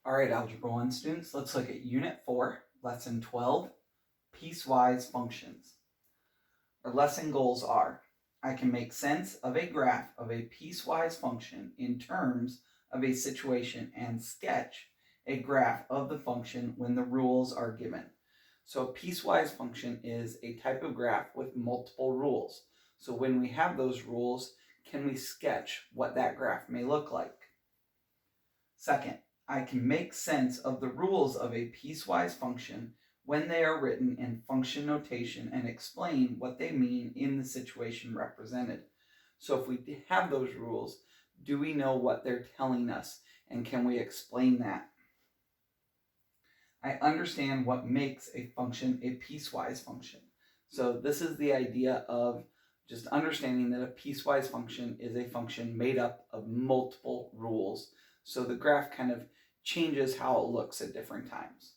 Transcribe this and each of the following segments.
All right, Algebra 1 students, let's look at Unit 4, Lesson 12, Piecewise Functions. Our lesson goals are, I can make sense of a graph of a piecewise function in terms of a situation and sketch a graph of the function when the rules are given. So a piecewise function is a type of graph with multiple rules. So when we have those rules, can we sketch what that graph may look like? Second, I can make sense of the rules of a piecewise function when they are written in function notation and explain what they mean in the situation represented. So if we have those rules, do we know what they're telling us, and can we explain that? I understand what makes a function a piecewise function. So this is the idea of just understanding that a piecewise function is a function made up of multiple rules. So the graph kind of changes how it looks at different times.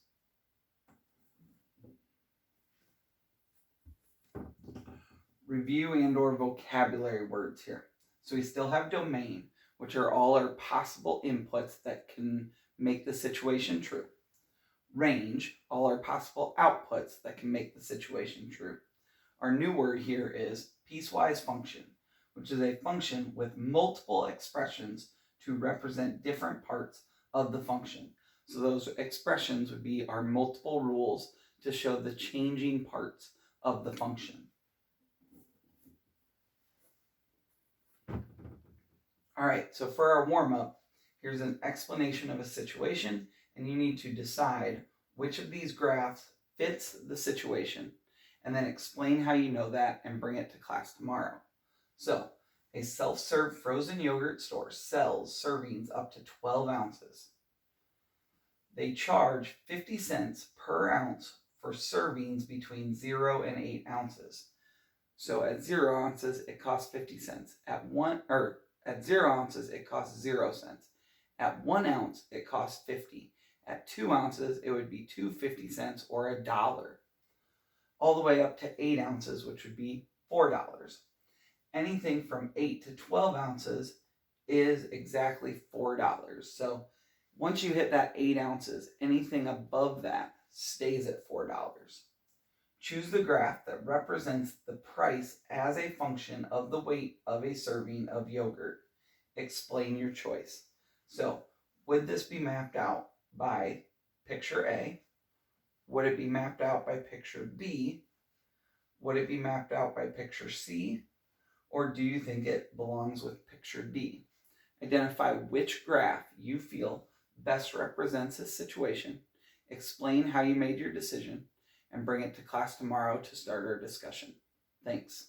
Review and/or vocabulary words here. So we still have domain, which are all our possible inputs that can make the situation true. Range, all our possible outputs that can make the situation true. Our new word here is piecewise function, which is a function with multiple expressions to represent different parts of the function. So those expressions would be our multiple rules to show the changing parts of the function. All right, so for our warm-up, here's an explanation of a situation, and you need to decide which of these graphs fits the situation, and then explain how you know that and bring it to class tomorrow. So, a self-serve frozen yogurt store sells servings up to 12 ounces. They charge 50 cents per ounce for servings between 0 and 8 ounces. So at 0 ounces, it costs 50 cents. At 0 ounces, it costs 0 cents. At 1 ounce, it costs 50. At 2 ounces, it would be 2.50 cents or $1. All the way up to 8 ounces, which would be $4. Anything from 8 to 12 ounces is exactly $4. So once you hit that 8 ounces, anything above that stays at $4. Choose the graph that represents the price as a function of the weight of a serving of yogurt. Explain your choice. So, would this be mapped out by picture A? Would it be mapped out by picture B? Would it be mapped out by picture C? Or do you think it belongs with picture D? Identify which graph you feel best represents this situation. Explain how you made your decision, and bring it to class tomorrow to start our discussion. Thanks.